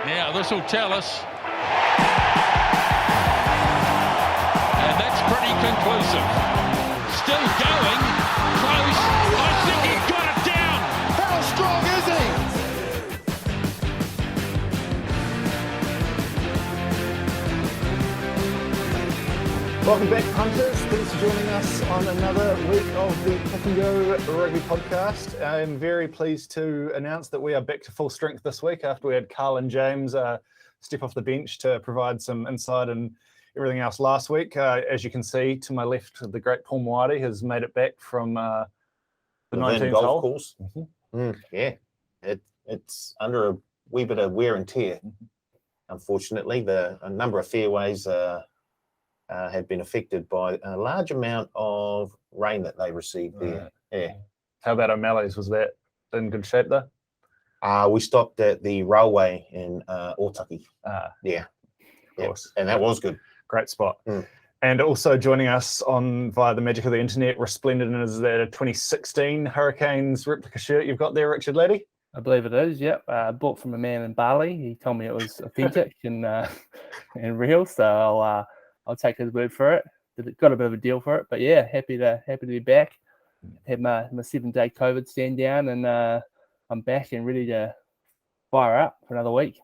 Now this will tell us. And that's pretty conclusive. Still going. Close. I think he got it down. How strong is he? Welcome back, punters. Thanks for joining us on another week of the Pick and Go Rugby Podcast. I'm very pleased to announce that we are back to full strength this week after we had Carl and James step off the bench to provide some insight and everything else last week. As you can see, to my left, the great Paul Moati has made it back from the 19th golf hole. course. Yeah, it's under a wee bit of wear and tear. Unfortunately, a number of fairways had been affected by a large amount of rain that they received there. Yeah. How about O'Malley's? Was that in good shape though? We stopped at the railway in Otaki. Yeah, of course. And that was good. Great spot. And also joining us via the magic of the internet, resplendent as the 2016 Hurricanes replica shirt you've got there, Richard Laddie. I believe it is, yep. Bought from a man in Bali. He told me it was authentic and real, so I'll take his word for it. Got a bit of a deal for it, but yeah, happy to be back. Had my 7-day COVID stand down, and I'm back and ready to fire up for another week.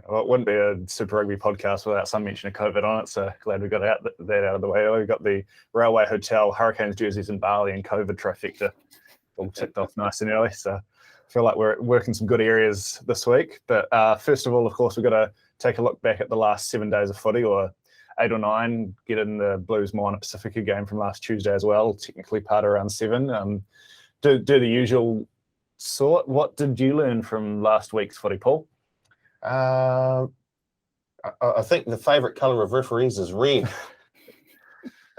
Well, it wouldn't be a Super Rugby podcast without some mention of COVID on it, so glad we got that out of the way. We've got the Railway Hotel, Hurricanes jerseys in Bali, and COVID trifecta all ticked off nice and early, so I feel like we're working some good areas this week. But first of all, of course, we've got to take a look back at the last 7 days of footy, or 8 or 9, get in the Blues Minor Pacifica game from last Tuesday as well, technically part of round 7. Do the usual sort. What did you learn from last week's footy, Paul? I think the favourite colour of referees is red.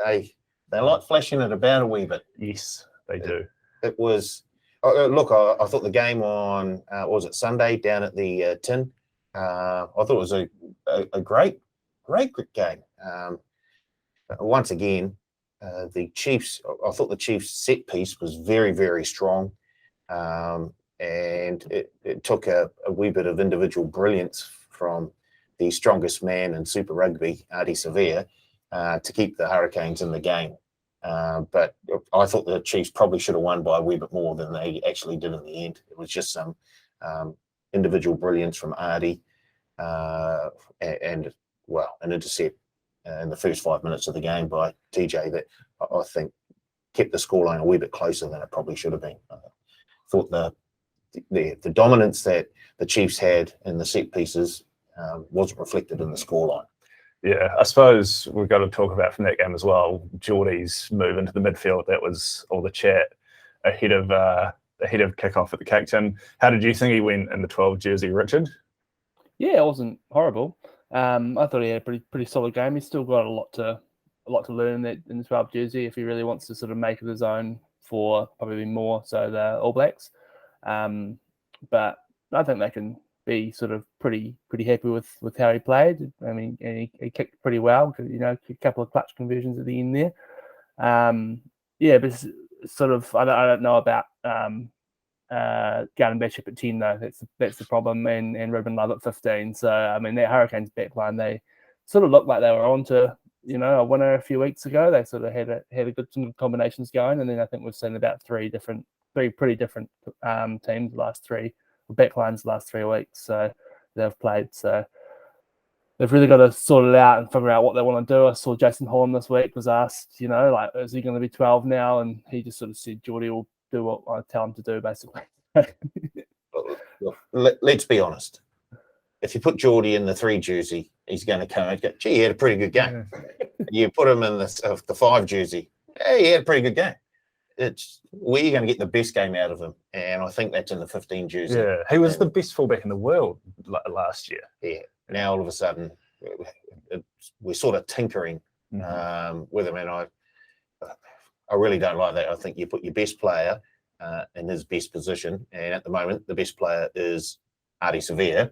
They like flashing it about a wee bit. Yes, they do. It was look. I thought the game on was it Sunday down at the Tin. I thought it was a great game. Once again, the Chiefs. I thought the Chiefs' set piece was very, very strong. And it took a wee bit of individual brilliance from the strongest man in Super Rugby, Ardie Savea, to keep the Hurricanes in the game. But I thought the Chiefs probably should have won by a wee bit more than they actually did in the end. It was just some individual brilliance from Ardie and an intercept in the first 5 minutes of the game by TJ that I think kept the scoreline a wee bit closer than it probably should have been. I thought the dominance that the Chiefs had in the set pieces wasn't reflected in the scoreline. Yeah, I suppose we've got to talk about from that game as well, Geordie's move into the midfield. That was all the chat ahead of kickoff at the Cacton. How did you think he went in the 12 jersey, Richard? Yeah, it wasn't horrible. I thought he had a pretty solid game. He's still got a lot to learn in the 12 jersey if he really wants to sort of make it his own for probably more so the All Blacks. But I think they can be sort of pretty happy with how he played. I mean, and he kicked pretty well. A couple of clutch conversions at the end there. But it's sort of I don't know about Garden Bishop at 10 though. That's the problem, and Ruben Love at 15. So I mean, that Hurricanes backline, they sort of looked like they were on to a winner a few weeks ago. They sort of had a good combinations going, and then I think we've seen about three pretty different teams the last backlines the last 3 weeks. So they've played. So they've really got to sort it out and figure out what they want to do. I saw Jason Horn this week was asked, is he going to be 12 now? And he just sort of said, Geordie will do what I tell him to do, basically. Let's be honest. If you put Geordie in the 3 jersey, he's going to come and go, gee, he had a pretty good game. You put him in the 5 jersey, hey, he had a pretty good game. It's where you're going to get the best game out of him, and I think that's in the 15 jersey. Yeah, he was the best fullback in the world last year. Yeah, now all of a sudden we're sort of tinkering with him, and I really don't like that. I think you put your best player in his best position, and at the moment the best player is Ardie Savea,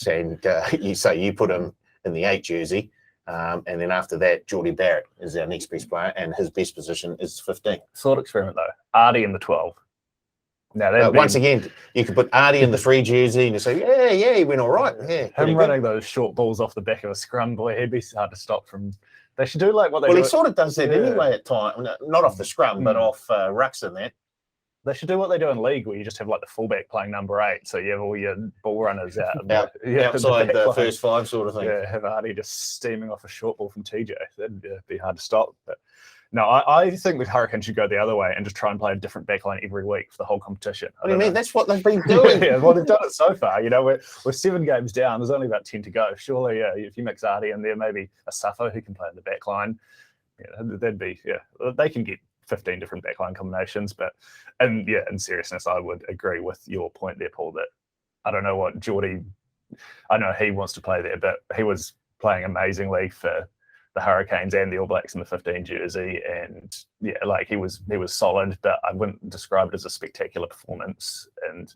and you put him in the 8 jersey. And then after that, Geordie Barrett is our next best player, and his best position is 15. Thought experiment though. Ardie in the 12. Now, once again, you could put Artie in the 3 jersey and you say, yeah, he went all right. Yeah, him running those short balls off the back of a scrum, boy, he'd be hard to stop from. They should do like what they do. Well, he sort of does that anyway at times, not off the scrum, but off rucks and that. They should do what they do in league, where you just have like the fullback playing number 8, so you have all your ball runners out outside the first 5 sort of thing. Yeah, have Artie just steaming off a short ball from TJ. That'd be hard to stop. But no, I think the Hurricanes should go the other way and just try and play a different backline every week for the whole competition. What do you mean? That's what they've been doing. Yeah, well, they've done it so far. You know, we're 7 games down. There's only about 10 to go. Surely, if you mix Artie in there, maybe a Sappho who can play in the backline, that'd be, they can get 15 different backline combinations. But, in seriousness, I would agree with your point there, Paul, that I don't know what Geordie, I know he wants to play there, but he was playing amazingly for the Hurricanes and the All Blacks in the 15 jersey, and he was solid, but I wouldn't describe it as a spectacular performance. And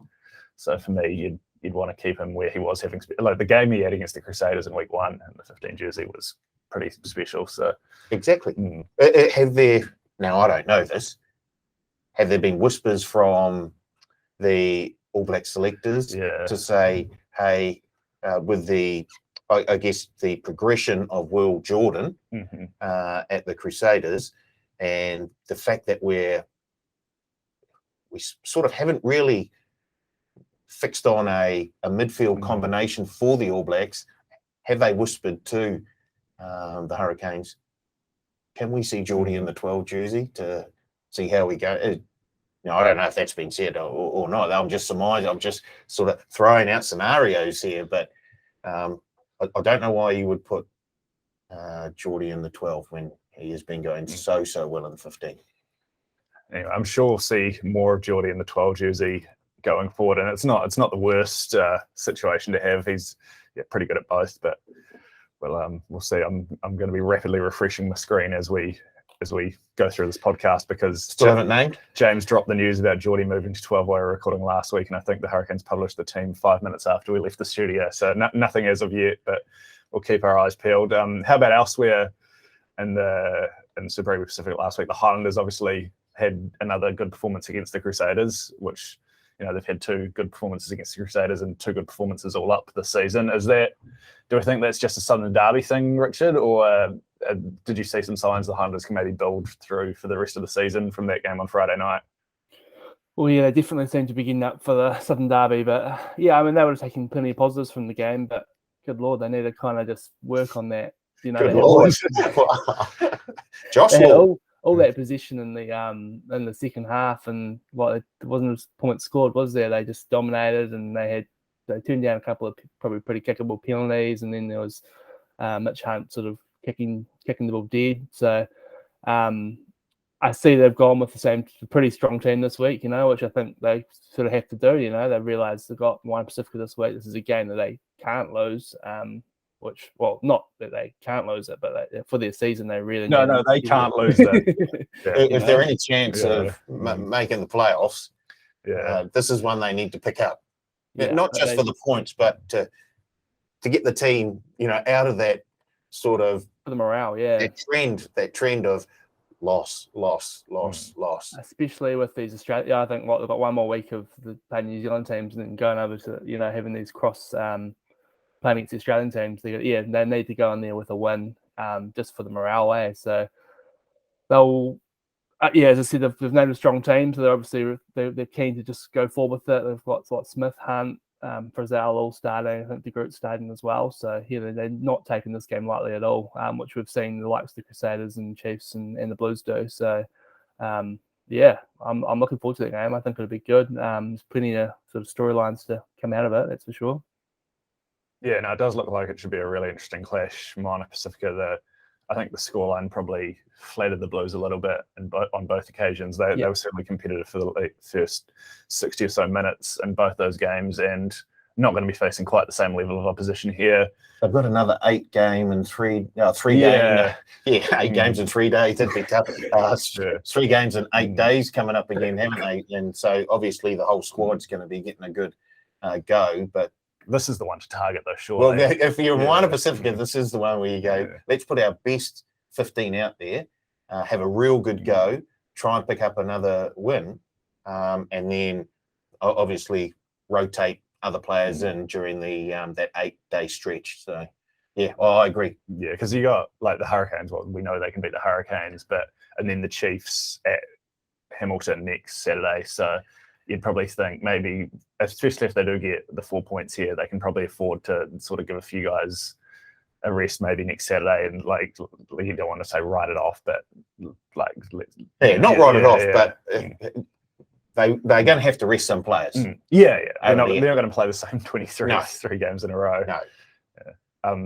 so for me, you'd want to keep him where he was having like the game he had against the Crusaders in week 1 in the 15 jersey was pretty special. So exactly. Have there, now I don't know this, have there been whispers from the All Black selectors to say, hey, with the I guess the progression of Will Jordan at the Crusaders, and the fact that we sort of haven't really fixed on a midfield combination for the All Blacks, have they whispered to the Hurricanes, can we see Geordie in the 12 jersey to see how we go? I don't know if that's been said or not. I'm just surmising. I'm just sort of throwing out scenarios here, but I don't know why you would put Geordie in the 12 when he has been going so well in the 15. Anyway, I'm sure we'll see more of Geordie in the 12 jersey going forward, and it's not the worst situation to have. He's pretty good at both, but we'll see. I'm going to be rapidly refreshing my screen as we go through this podcast, because still haven't named. James dropped the news about Geordie moving to 12 while we were recording last week, and I think the Hurricanes published the team 5 minutes after we left the studio. So nothing as of yet, but we'll keep our eyes peeled. How about elsewhere in Super Rugby Pacific last week? The Highlanders obviously had another good performance against the Crusaders, which they've had 2 good performances against the Crusaders and 2 good performances all up this season. Do we think that's just a Southern Derby thing, Richard, or did you see some signs the Highlanders can maybe build through for the rest of the season from that game on Friday night? Well, they definitely seem to be getting up for the Southern Derby, but they would have taken plenty of positives from the game, but good Lord, they need to kind of just work on that. Good Lord. Josh all that position in the second half, and there wasn't points scored, was there? They just dominated, and they turned down a couple of probably pretty kickable penalties, and then there was Mitch Hunt sort of kicking the ball dead. So I see they've gone with the same pretty strong team this week, which I think they sort of have to do. They've realised they've got One Pacifica this week. This is a game that they can't lose. Not that they can't lose it, but for their season, they really they can't lose it. If they're any chance of making the playoffs, this is one they need to pick up. Not just for the points, but to get the team, out of that sort of for the morale, that trend of loss. Especially with these Australian, I think they've got one more week of the playing New Zealand teams and then going over to having these cross playing against the Australian teams. They need to go in there with a win, just for the morale. So they'll. As I said, they've named a strong team, so they're keen to just go forward with it. They've got Smith, Hunt, Frizzell all starting. I think the group's starting as well. So they're not taking this game lightly at all, which we've seen the likes of the Crusaders and Chiefs and the Blues do. So I'm looking forward to that game. I think it'll be good. There's plenty of sort of storylines to come out of it, that's for sure. Yeah, no, it does look like it should be a really interesting clash. Moana Pacifica, I think the scoreline probably flattered the Blues a little bit on both occasions. They were certainly competitive for the first 60 or so minutes in both those games, and not going to be facing quite the same level of opposition here. They've got another 8 game in 3 games. 8 games in 3 days. That'd be tough. 3 games in 8 days coming up again, haven't they? And so obviously the whole squad's going to be getting a good go, but this is the one to target, though, surely. Well, if you're in Moana Pacifica, this is the one where you go, let's put our best 15 out there, have a real good go, try and pick up another win, and then obviously rotate other players in during the that 8-day stretch. So yeah, I agree. Yeah, because you got like the Hurricanes. Well, we know they can beat the Hurricanes, and then the Chiefs at Hamilton next Saturday. So you'd probably think maybe, especially if they do get the 4 points here, they can probably afford to sort of give a few guys a rest maybe next Saturday, and like you don't want to say write it off, but like write it off, but they're going to have to rest some players. They're not going to play the same 23 games in a row. No.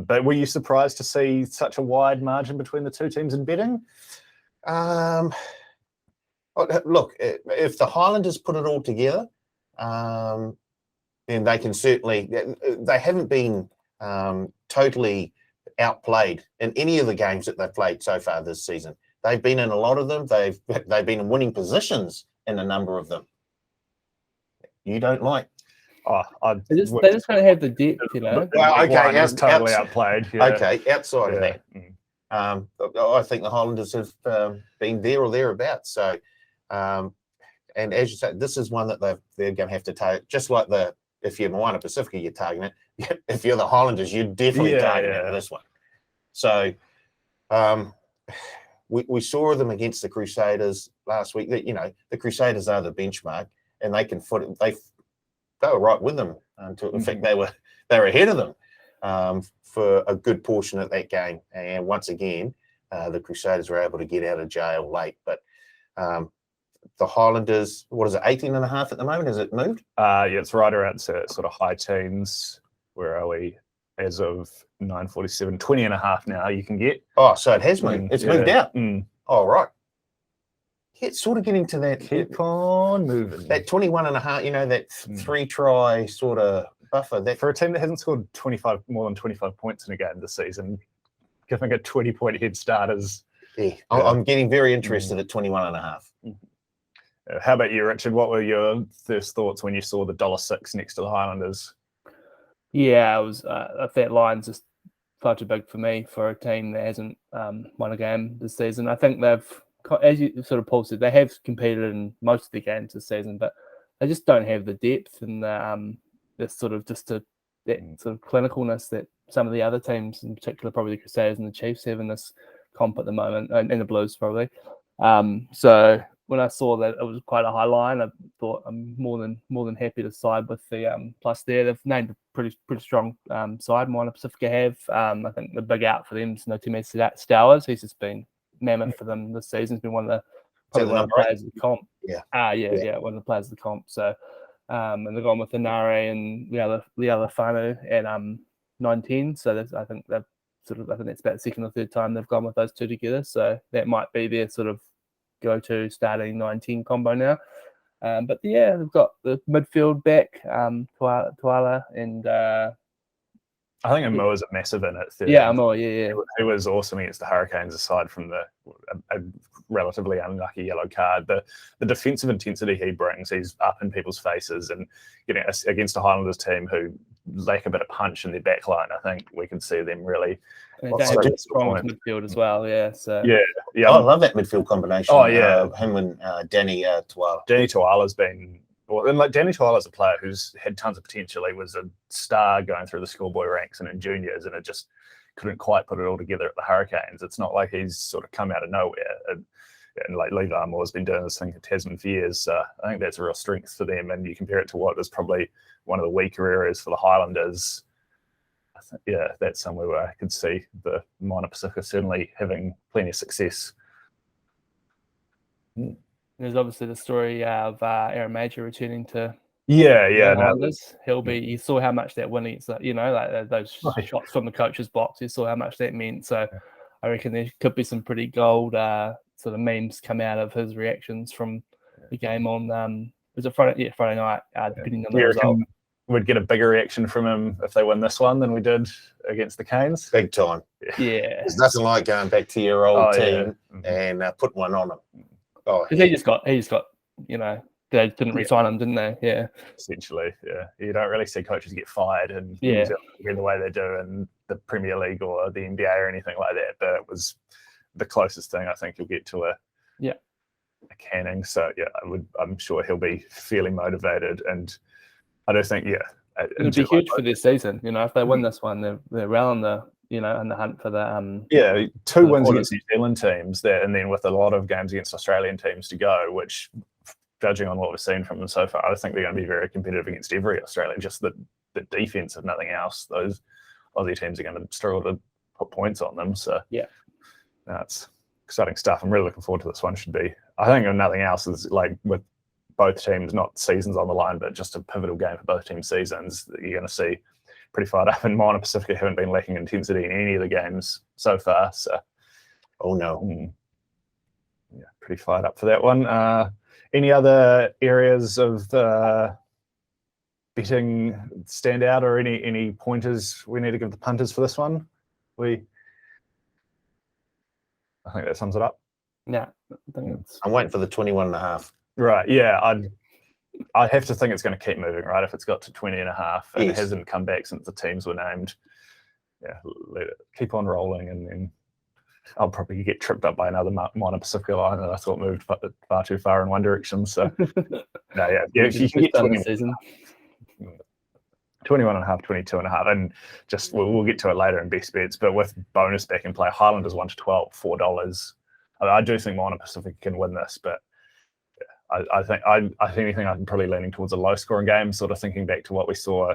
But were you surprised to see such a wide margin between the two teams in betting? Look, if the Highlanders put it all together, then they can certainly. They haven't been totally outplayed in any of the games that they've played so far this season. They've been in a lot of them. They've been in winning positions in a number of them. You don't like. They just don't have the depth, you know. Well, okay, it's totally outplayed. Yeah. Okay, outside of that, I think the Highlanders have been there or thereabouts. So, and as you say, this is one that they're going to have to take. Just like if you're Moana Pacifica, you're targeting it. If you're the Highlanders, you're definitely targeting this one. So, we saw them against the Crusaders last week. That the Crusaders are the benchmark, and they can they were right with them until, in fact, they were ahead of them for a good portion of that game. And once again, the Crusaders were able to get out of jail late. But the Highlanders, what is it, 18.5 at the moment? Has it moved? Yeah, it's right around sort of high teens. Where are we? As of 9:47, 20.5 now you can get. Oh, so it has moved. It's moved out. Oh, right. It's sort of getting to that. Keep on moving. That 21.5, that 3-try sort of buffer. That for a team that hasn't scored more than 25 points in a game this season, giving a 20-point head start is. Yeah, I'm getting very interested at 21.5. How about you, Richard? What were your first thoughts when you saw the $1.06 next to the Highlanders? Yeah, it was that line's just far too big for me for a team that hasn't won a game this season. I think they've, as you sort of Paul said, they have competed in most of the games this season, but they just don't have the depth and that sort of clinicalness that some of the other teams, in particular probably the Crusaders and the Chiefs, have in this comp at the moment, and the Blues probably. So when I saw that it was quite a high line, I thought I'm more than happy to side with the plus there. They've named a pretty strong side. Moana Pacifica have. I think the big out for them is Time Stowers. He's just been mammoth for them this season. He's been one of the players of the comp. Yeah. One of the players of the comp. So and they've gone with Inare and the other Whanu at 9-10. So I think that's about the second or third time they've gone with those two together. So that might be their sort of go-to starting 9-10 combo now. But yeah, they've got the midfield back, Tuala and I think Amoa's a massive in it. Yeah, Amoa, yeah. He was awesome against the Hurricanes, aside from a relatively unlucky yellow card. The defensive intensity he brings, he's up in people's faces, and against a Highlanders team who lack a bit of punch in their backline, I think we can see them really. And they have strong midfield as well, yeah. So yeah. I love that midfield combination. Oh yeah, him and Danny Tuala. Danny Tuala's been. And Danny Tuala's a player who's had tons of potential. He was a star going through the schoolboy ranks and in juniors, and it just couldn't quite put it all together at the Hurricanes. It's not like he's sort of come out of nowhere. And like Levi Armour's been doing this thing at Tasman for years. So I think that's a real strength for them. And you compare it to what was probably one of the weaker areas for the Highlanders. I think, that's somewhere where I could see the Moana Pacifica certainly having plenty of success. There's obviously the story of Aaron Major returning to Highlanders. You saw how much that winning, those shots from the coach's box. You saw how much that meant. So I reckon there could be some pretty gold sort of memes come out of his reactions from the game on was it Friday? Yeah, Friday night. Depending on the result. We'd get a bigger reaction from him if they win this one than we did against the Canes. Big time. Yeah. There's nothing like going back to your old team and putting one on them. Oh, because he just got, they didn't re-sign him, didn't they? Yeah. Essentially, yeah. You don't really see coaches get fired in New Zealand the way they do in the Premier League or the NBA or anything like that. But it was the closest thing I think you'll get to Canning. So yeah, I'm sure he'll be fairly motivated, and I do think it'd be huge for their season. If they win this one, they're well in the in the hunt for the 2 wins against New Zealand teams there, and then with a lot of games against Australian teams to go, which, judging on what we've seen from them so far, I think they're going to be very competitive against every Australian. Just the defense, if nothing else, those Aussie teams are going to struggle to put points on them. So that's exciting stuff. I'm really looking forward to this one. I think if nothing else is like with both teams, not seasons on the line, but just a pivotal game for both teams' seasons that you're going to see pretty fired up. And Moana Pacific haven't been lacking intensity in any of the games so far. So, pretty fired up for that one. Any other areas of betting stand out, or any pointers we need to give the punters for this one? I think that sums it up. Yeah, I think I'm waiting for the 21.5. Right. Yeah, I have to think it's going to keep moving, right? If it's got to 20.5 and it hasn't come back since the teams were named, let it keep on rolling, and then I'll probably get tripped up by another Moana Pacific line that I thought moved far too far in one direction. So, if you can get 21.5, 22.5, and just we'll get to it later in best bets. But with bonus back in play, Highlanders 1 to 12, $4. I do think Moana Pacific can win this, but I think anything I'm probably leaning towards a low scoring game. Sort of thinking back to what we saw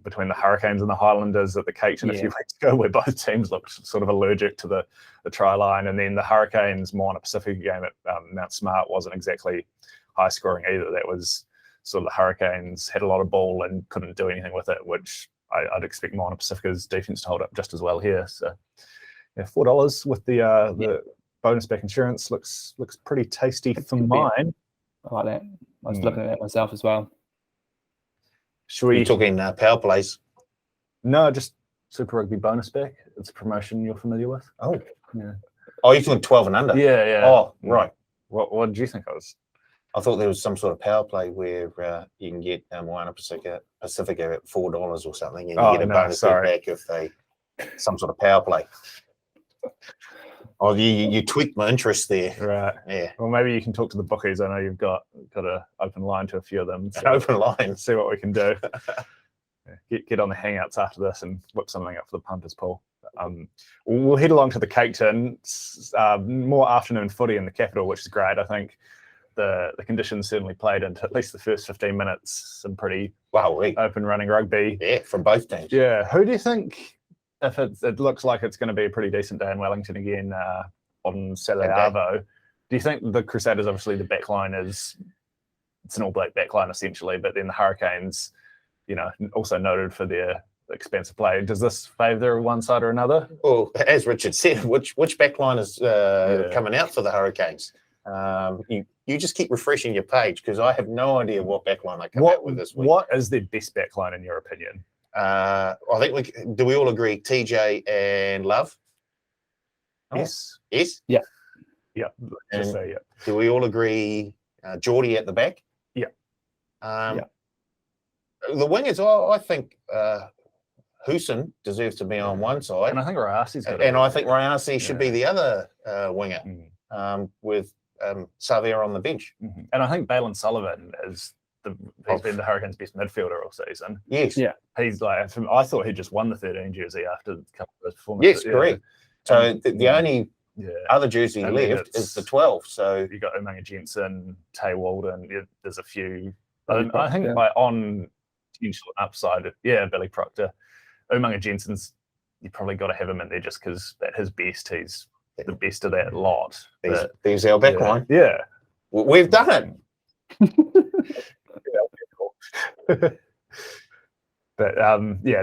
between the Hurricanes and the Highlanders at the Cake Tin a few weeks ago, where both teams looked sort of allergic to the try line, and then the Hurricanes Moana Pacific game at Mount Smart wasn't exactly high scoring either. That was sort of the Hurricanes had a lot of ball and couldn't do anything with it, which I'd expect Moana Pacifica's defense to hold up just as well here. So $4 with the bonus back insurance looks pretty tasty for mine. I like that. I was looking at that myself as well. Should we? You're talking power plays? No, just Super Rugby bonus back. It's a promotion you're familiar with. Oh, yeah. Oh, you're talking 12 and under? Yeah. Oh, right. What did you think I was? I thought there was some sort of power play where you can get Moana Pacifica at $4 or something, and you get a bonus back if they some sort of power play. Oh, you tweaked my interest there. Right. Yeah. Well, maybe you can talk to the bookies. I know you've got an open line to a few of them. So an open line. See what we can do. Get on the hangouts after this and whip something up for the punters pool. We'll head along to the Cake Tin. More afternoon footy in the capital, which is great. I think the conditions certainly played into at least the first 15 minutes. Some pretty open running rugby. Yeah, from both teams. Yeah. Who do you think? If it looks like it's going to be a pretty decent day in Wellington again on Saturday Arvo, do you think the Crusaders, obviously the backline it's an all black backline essentially, but then the Hurricanes, also noted for their expansive play. Does this favour one side or another? Well, as Richard said, which backline is coming out for the Hurricanes? You just keep refreshing your page, because I have no idea what backline they come out with this week. What is their best backline in your opinion? I think we all agree TJ and Love? Yes. Yes? Yeah. Yeah. Just say yeah. Do we all agree Geordie at the back? Yeah. The wingers, I think Hoosen deserves to be on one side. And I think Rayasi's got And I think Rayasi should be the other winger with Xavier on the bench. Mm-hmm. And I think Balin Sullivan he's been the Hurricanes' best midfielder all season. Yes. Yeah. He's I thought he just won the 13 jersey after a couple of those performances. Yes, correct. So the only other jersey left is the 12. So you got Umaga Jensen, Tay Walden. There's a few. I think on potential upside, Billy Proctor. Umaga Jensen's, you probably got to have him in there just because at his best, he's the best of that lot. There's our back line. Yeah. We've done it. But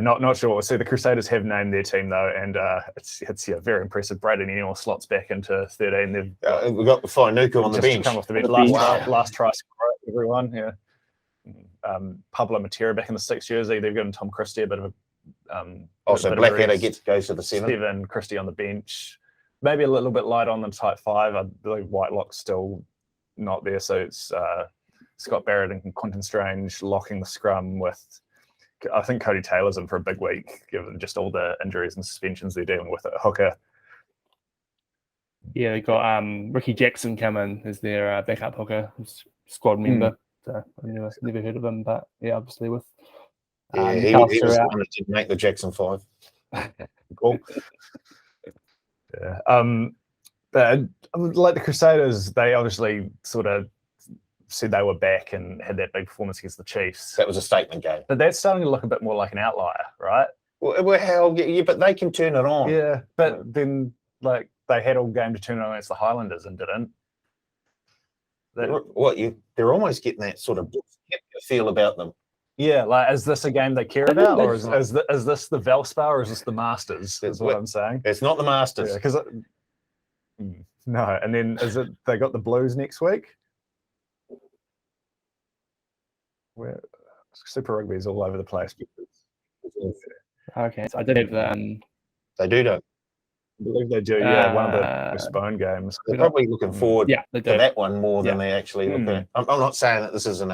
not sure. So the Crusaders have named their team though, and it's very impressive. Braden Ennell slots back into 13. We've got Whainuku on the bench. Come off the bench. Last try scorer, everyone. Yeah. Pablo Matera back in the 6 jersey. They've given Tom Christie a bit of a. So Blackadder goes to the 7. Stephen Christie on the bench. Maybe a little bit light on the tight 5. I believe Whitelock's still not there, so it's Scott Barrett and Quentin Strange locking the scrum with. I think Cody Taylor's in for a big week, given just all the injuries and suspensions they're dealing with at hooker. Yeah, they got Ricky Jackson coming as their backup hooker, squad member. So I've never heard of him, but yeah, obviously with Yeah, he McAllister was the out. one that did make the Jackson 5. Cool. Yeah. But like the Crusaders, they obviously sort of said they were back and had that big performance against the Chiefs. That was a statement game. But that's starting to look a bit more like an outlier, right? Well, hell, yeah, but they can turn it on. Yeah, but then like they had all game to turn it on against the Highlanders and didn't. They're almost getting that sort of feel about them. Yeah, like is this a game they care about, or is this the Valspar, or is this the Masters? Is what I'm saying. It's not the Masters. Because no, and then is it they got the Blues next week? Where Super Rugby is all over the place. Okay, so I did have They do, don't I believe they do. Yeah, one of the postponed games. they're probably looking forward to that one more than they actually look at. I'm not saying that this isn't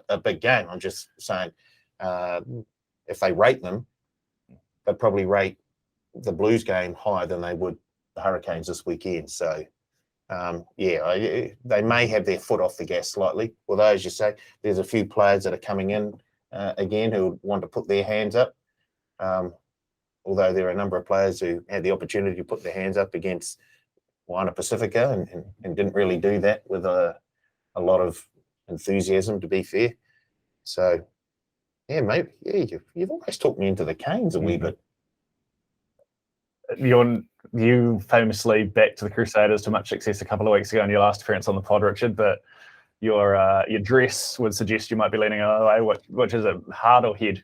a big game. I'm just saying if they rate them, they'd probably rate the Blues game higher than they would the Hurricanes this weekend. So, they may have their foot off the gas slightly. Although, as you say, there's a few players that are coming in again who want to put their hands up. Although there are a number of players who had the opportunity to put their hands up against Moana Pacifica and didn't really do that with a lot of enthusiasm, to be fair. So, yeah, maybe you've almost talked me into the Canes a wee bit. You famously backed to the Crusaders to much success a couple of weeks ago in your last appearance on the pod, Richard, but your dress would suggest you might be leaning another way. Which is it, heart or head?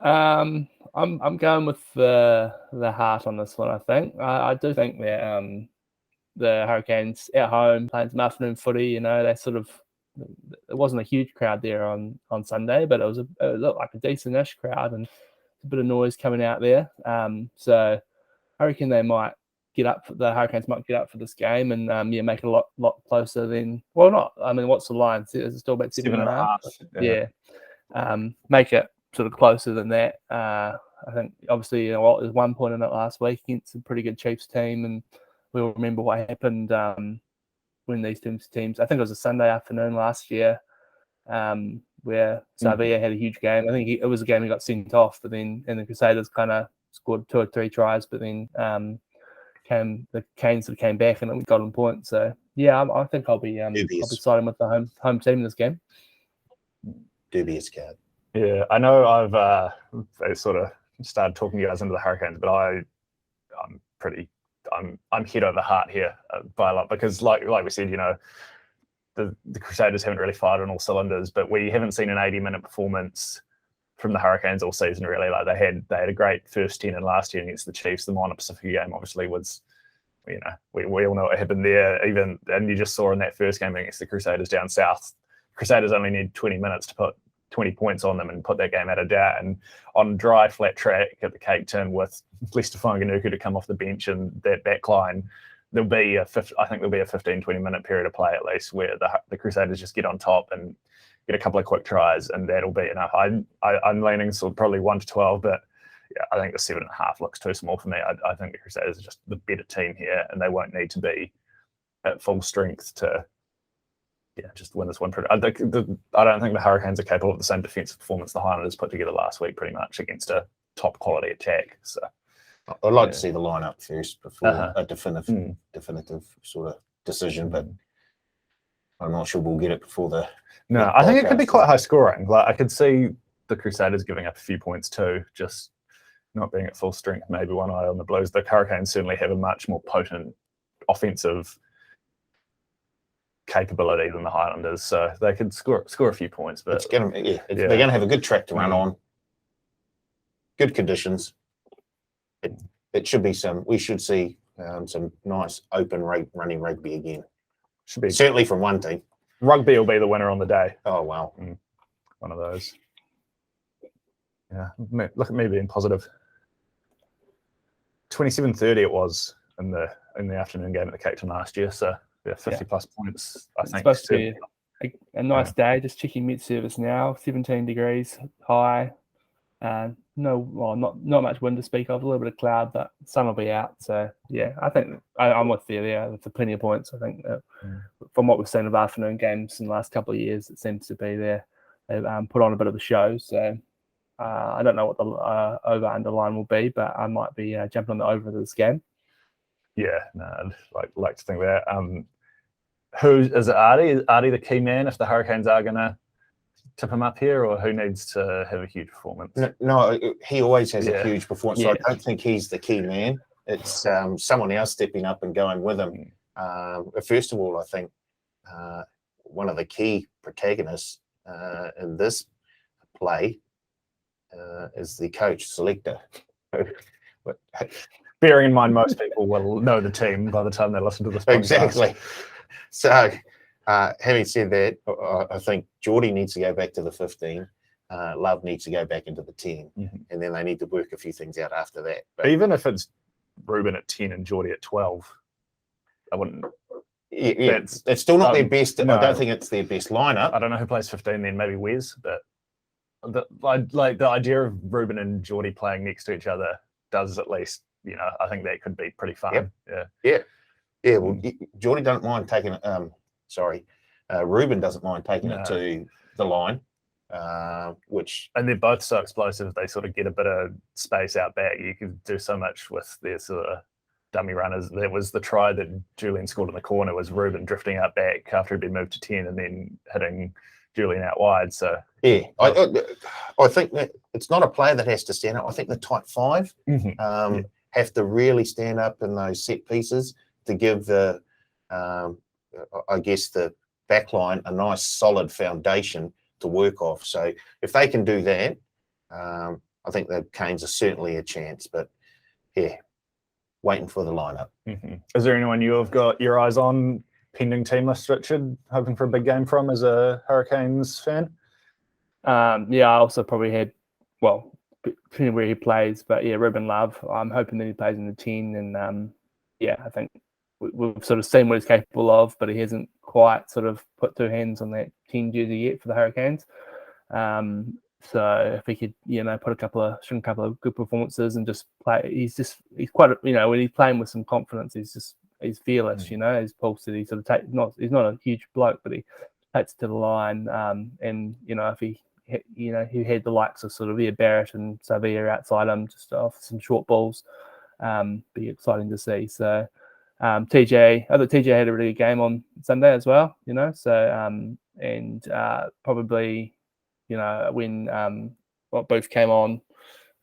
I'm going with the heart on this one. I think I do think that the Hurricanes at home playing some afternoon footy. They sort of, it wasn't a huge crowd there on Sunday, but it looked like a decent-ish crowd and a bit of noise coming out there. So I reckon they might get up. The Hurricanes might get up for this game and make it a lot closer than. Well, not. I mean, what's the line? Is it still about 7.5? Yeah. Make it sort of closer than that. I think obviously there's 1 point in it last week against a pretty good Chiefs team, and we'll remember what happened when these teams. I think it was a Sunday afternoon last year, where Savia had a huge game. I think it was a game he got sent off, but then the Crusaders kind of scored 2 or 3 tries, but then the Canes sort of came back and it got on point. So yeah, I think I'll be siding with the home team in this game. Dubious card. Yeah, I know I've sort of started talking you guys into the Hurricanes, but I'm head over heart here by a lot because like we said, the Crusaders haven't really fired on all cylinders, but we haven't seen an 80-minute performance from the Hurricanes all season really. Like they had a great first 10 in last year against the Chiefs. The Moana Pacific game obviously was, we all know what happened there. And you just saw in that first game against the Crusaders down south, Crusaders only need 20 minutes to put 20 points on them and put that game out of doubt. And on dry, flat track at the Cape Tin with Lester Whanganuku to come off the bench and that backline, there'll be a 15-20 minute period of play at least where the Crusaders just get on top and get a couple of quick tries, and that'll be enough. I'm leaning sort of probably 1-12, but yeah, I think the 7.5 looks too small for me. I think the Crusaders are just the better team here, and they won't need to be at full strength to just win this one. I don't think the Hurricanes are capable of the same defensive performance the Highlanders put together last week, pretty much against a top quality attack. So I'd like to see the lineup first before a definitive sort of decision, but I'm not sure we'll get it before the. No, I think it could be quite high scoring. Like I could see the Crusaders giving up a few points too, just not being at full strength. Maybe one eye on the Blues. The Hurricanes certainly have a much more potent offensive capability than the Highlanders, so they could score a few points. But they're going to have a good track to run on, good conditions. It should be we should see some nice open running rugby again. Should be certainly from one team. Rugby will be the winner on the day. Oh wow, one of those. Yeah, look at me being positive. 27-30 it was in the afternoon game at the Cape Town last year, so 50 plus points. I think it's supposed to be a nice day. Just checking Met service now, 17 degrees high, well, not much wind to speak of. A little bit of cloud, but sun will be out. So yeah, I think I'm with you there for plenty of points. I think from what we've seen of afternoon games in the last couple of years, it seems to be there. They've put on a bit of a show. So I don't know what the over underline will be, but I might be jumping on the over of this game. Yeah, no, I'd like to think that. Who is it? Artie? Is Artie the key man if the Hurricanes are going to tip him up here, or who needs to have a huge performance? No, he always has Yeah. a huge performance. Yeah. So I don't think he's the key man. It's someone else stepping up and going with him. First of all, I think one of the key protagonists in this play is the coach selector. Bearing in mind, most people will know the team by the time they listen to this podcast. Exactly. So, having said that, I think Geordie needs to go back to the 15. Love needs to go back into the 10. And then they need to work a few things out after that. But Even if it's Ruben at 10 and Geordie at 12, I wouldn't. yeah, it's still not their best. no. I don't think it's their best lineup. I don't know who plays 15 then, maybe Wes, but the idea of Ruben and Geordie playing next to each other does at least, I think that could be pretty fun. Yeah. Well, Geordie don't mind taking it. Ruben doesn't mind taking it to the line, which. And they're both so explosive, they sort of get a bit of space out back. You could do so much with their sort of dummy runners. There was the try that Julian scored in the corner, was Ruben drifting out back after he'd been moved to 10 and then hitting Julian out wide. So yeah, I think that it's not a player that has to stand up. I think the tight five have to really stand up in those set pieces to give the backline a nice solid foundation to work off. So if they can do that, I think the Canes are certainly a chance. But yeah, waiting for the lineup. Is there anyone you have got your eyes on pending team list, Richard, hoping for a big game from as a Hurricanes fan? I also probably had, depending where he plays, but yeah, Ruben Love. I'm hoping that he plays in the 10, and I think we've sort of seen what he's capable of, but he hasn't quite sort of put two hands on that 10 jersey yet for the Hurricanes. So if he could, put a couple of good performances and just play, he's quite, when he's playing with some confidence, he's fearless. As Paul said, he's not a huge bloke, but he takes it to the line. And if he had the likes of sort of Barrett and Savia outside him, just off some short balls, be exciting to see. So TJ, I thought TJ had a really good game on Sunday as well. So probably. When Booth came on,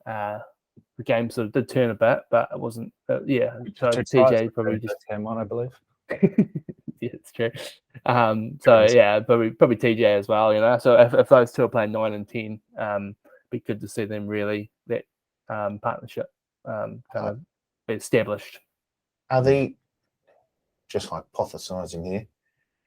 the game sort of did turn a bit, but it wasn't. So TJ probably just came on, I believe. Yeah, it's true. Probably TJ as well. So if those two are playing 9 and 10, be good to see them really that partnership kind of be established. Are they just hypothesizing here?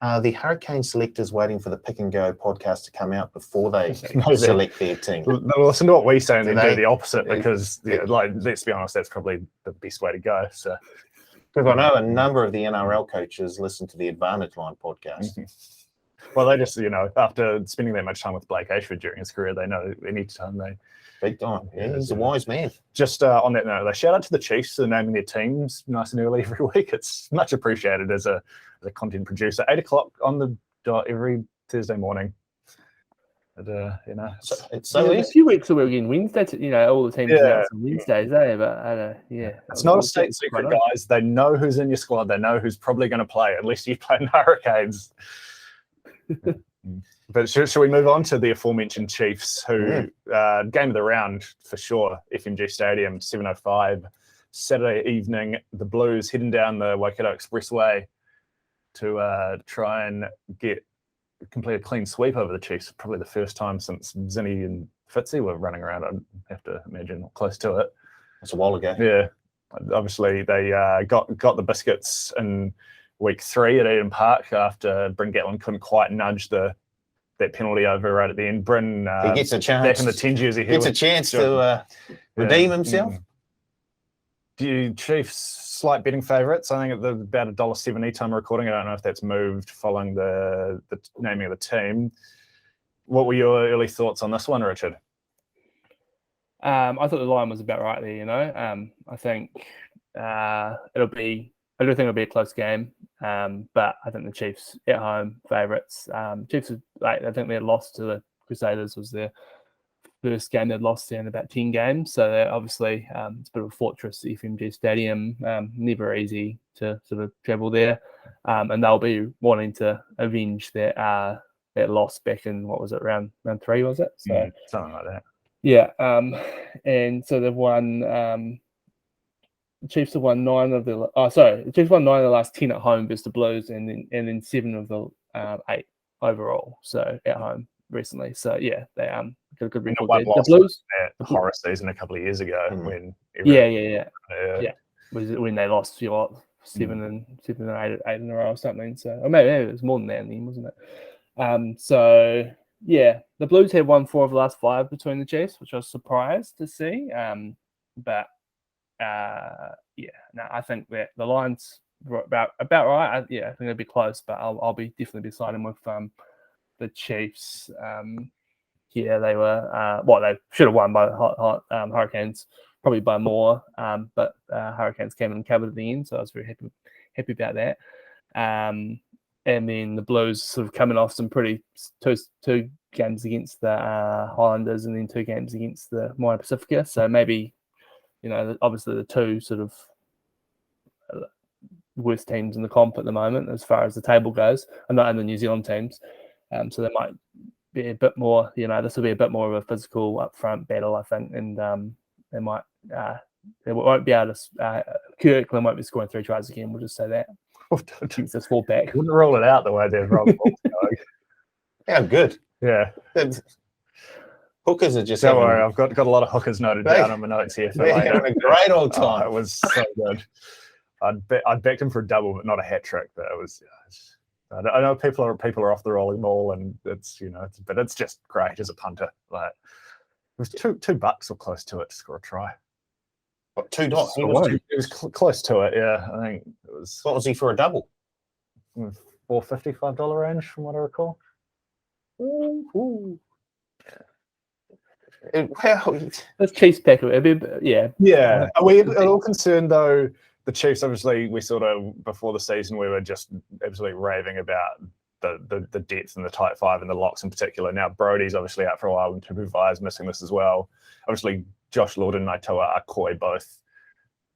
Are the Hurricane selectors waiting for the Pick and Go podcast to come out before they select their team? They'll listen to what we say and then do the opposite because, let's be honest, that's probably the best way to go. So, because I know a number of the NRL coaches listen to the Advantage Line podcast. Well, they just, after spending that much time with Blake Ashford during his career, they know any time they. Big time. Yeah, he's a wise man. Just on that note, they shout out to the Chiefs for naming their teams nice and early every week. It's much appreciated as a content producer. 8:00 on the dot every Thursday morning. But, it's so a few weeks ago again Wednesday. All the teams on Wednesdays, But it's not a state secret, guys. They know who's in your squad. They know who's probably going to play, unless you play in Hurricanes. But should we move on to the aforementioned Chiefs, who game of the round for sure, FMG Stadium, 7:05 Saturday evening. The Blues heading down the Waikato Expressway to try and complete a clean sweep over the Chiefs. Probably the first time since Zinni and Fitzy were running around. I have to imagine close to it. That's a while ago. Yeah, obviously they got the biscuits in week 3 at Eden Park after Bryn Gatlin couldn't quite nudge that penalty over right at the end. Bryn he gets a chance back in the 10 jersey. Gets a chance to redeem himself. Do you Chiefs slight betting favourites? I think at about $1.70 time recording. I don't know if that's moved following the naming of the team. What were your early thoughts on this one, Richard? I thought the line was about right there. You know, I think I do think it'll be a close game. But I think the Chiefs at home favourites. Chiefs, I think their loss to the Crusaders was their first game they'd lost in about 10 games. So they're obviously it's a bit of a fortress, FMG Stadium. Never easy to sort of travel there. And they'll be wanting to avenge that loss back in, what was it, round 3, was it? So something like that. Yeah. And so they've won. The Chiefs have won 9 of the. The Chiefs won 9 of the last 10 at home versus the Blues, and then 7 of the 8 overall. So at home recently. So yeah, they got a good record. The Blues, that horror season a couple of years ago when yeah. Was it when they lost 7 and 8 in a row or something? So or maybe it was more than that in the end, wasn't it? So yeah, the Blues had won 4 of the last 5 between the Chiefs, which I was surprised to see. But I think that the line's about right. I think it'll be close, but I'll be definitely siding with the Chiefs. They were they should have won by Hurricanes, probably by more. But Hurricanes came and covered at the end, so I was very happy about that. And then the Blues sort of coming off some pretty two games against the Highlanders, and then 2 games against the Moana Pacifica. So maybe, obviously the 2 sort of worst teams in the comp at the moment as far as the table goes, and not in the New Zealand teams. So there might be a bit more, this will be a bit more of a physical upfront battle, I think, and they might, they won't be able to, Kirkland won't be scoring 3 tries again, we'll just say that. Keeps this 4 back. Wouldn't roll it out the way they've rolled the Yeah, good. Yeah. Hookers are just. Don't worry, I've got a lot of hookers noted down on my notes here. They're having a great old time. It was so good. I'd backed him for a double, but not a hat trick. But it was. I know people are off the rolling ball, and it's but it's just great as a punter. Like it was $2 or close to it to score a try. What, $2? It was close to it. Yeah, I think it was. What was he for a double? $4.50, $5 range, from what I recall. Ooh. Let's Chiefs pack it. Yeah. Are we at all concerned though? The Chiefs, obviously, we sort of before the season we were just absolutely raving about the depth and the tight 5 and the locks in particular. Now Brody's obviously out for a while, and Tupuva's missing this as well. Obviously, Josh Lord and Naitoa Akoi both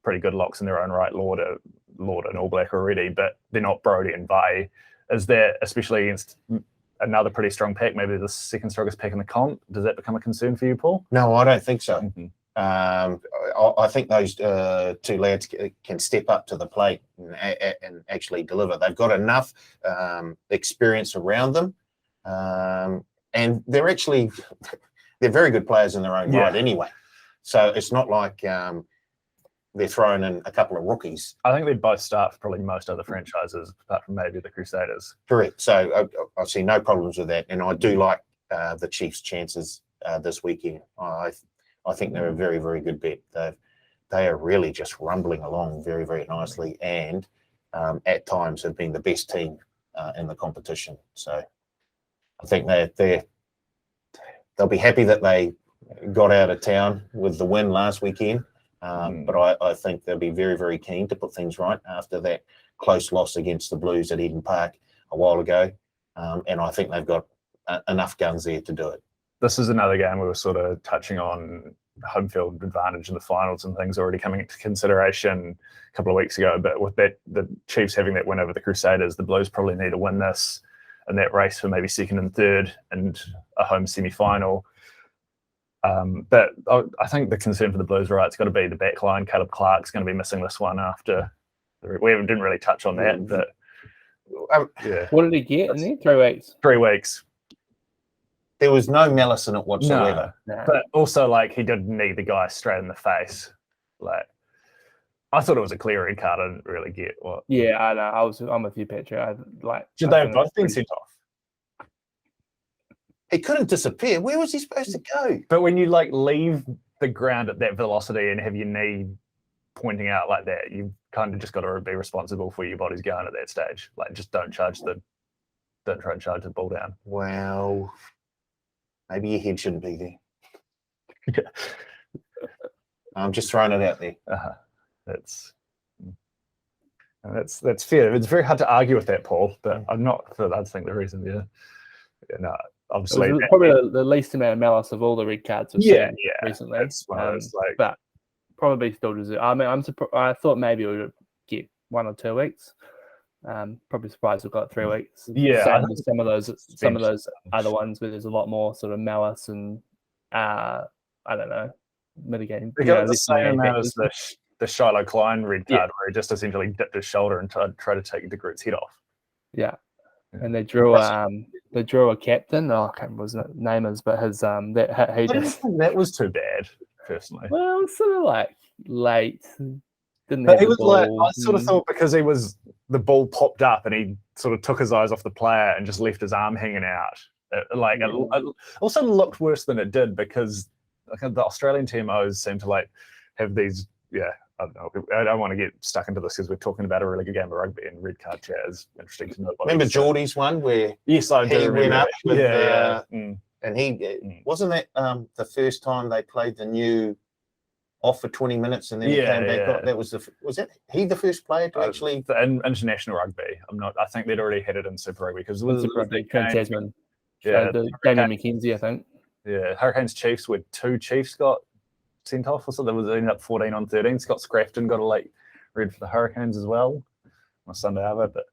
pretty good locks in their own right. Lord and All Black already, but they're not Brody and Vai. Is there, especially against another pretty strong pack, maybe the second strongest pack in the comp, does that become a concern for you, Paul? No, I don't think so. Mm-hmm. I think those 2 lads can step up to the plate and actually deliver. They've got enough experience around them, and they're very good players in their own right anyway. So it's not like they're throwing in a couple of rookies. I think they'd both start for probably most other franchises, apart from maybe the Crusaders. Correct. So I see no problems with that, and I do like the Chiefs' chances this weekend. I think they're a very, very good bet. They are really just rumbling along very, very nicely, and at times have been the best team in the competition. So I think they'll be happy that they got out of town with the win last weekend. But I think they'll be very, very keen to put things right after that close loss against the Blues at Eden Park a while ago. And I think they've got enough guns there to do it. This is another game we were sort of touching on home field advantage in the finals and things already coming into consideration a couple of weeks ago. But with that, the Chiefs having that win over the Crusaders, the Blues probably need to win this and that race for maybe second and third and a home semi-final. But I think the concern for the Blues, right, it's got to be the backline. Caleb Clark's going to be missing this one after. We didn't really touch on that, but yeah. What did he get in there? 3 weeks. 3 weeks. There was no malice in it whatsoever. No. But also, like, he did knee the guy straight in the face. Like, I thought it was a clear red card. I didn't really get what. Yeah, I know. I'm with you, Petra. Should they have both been sent off? He couldn't disappear. Where was he supposed to go? But when you leave the ground at that velocity and have your knee pointing out like that, you've kind of just got to be responsible for your body's going at that stage. Like, just don't try and charge the ball down. Well, maybe your head shouldn't be there. I'm just throwing it out there. That's fair. It's very hard to argue with that, Paul. But I'm not. I think the reason, no, obviously, it was probably the least amount of malice of all the red cards we've seen recently. It's one of those, but probably still deserve. I mean, I'm surprised. I thought maybe we would get 1 or 2 weeks. Probably surprised we've got 3 weeks. Yeah, same with some of those other ones where there's a lot more sort of malice and I don't know, mitigating. They got the same amount as the Shiloh Klein red card, where he just essentially dipped his shoulder and tried to take De Groot's head off. Yeah. And they drew a captain. I can't remember what his name is, but his I didn't think that was too bad, personally. Well, it was sort of like late. But he was like, I sort of thought because the ball popped up and he sort of took his eyes off the player and just left his arm hanging out. It also looked worse than it did because the Australian TMOs seem to have these. I don't know. I don't want to get stuck into this because we're talking about a really good game of rugby and red card chat is interesting to know. Remember Geordie's one where I do. He went up with and he wasn't that the first time they played the new off for 20 minutes and then he came back up. That was the first player to actually in international rugby. I think they'd already had it in Super Rugby because it was Super Rugby. Tasman. Daniel McKenzie, I think. Yeah, Hurricanes Chiefs, where 2 Chiefs got sent off, or so there was ended up 14-13. Scott Scrafton got a late red for the Hurricanes as well on Sunday Arvo, but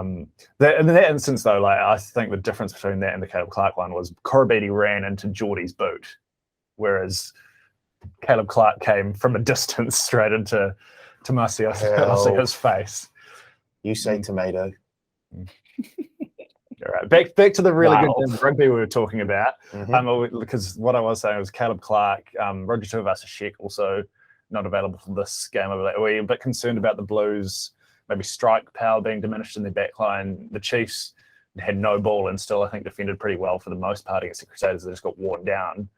in that instance though, I think the difference between that and the Caleb Clark one was Korobidi ran into Geordie's boot, whereas Caleb Clark came from a distance straight into Marcio's face. You say tomato. All right, back to the really good rugby we were talking about. Because what I was saying was Caleb Clark, Roger Tuivasa-Sheck also not available for this game. We're a bit concerned about the Blues, maybe strike power being diminished in their backline. The Chiefs had no ball and still, I think, defended pretty well for the most part against the Crusaders. They just got worn down.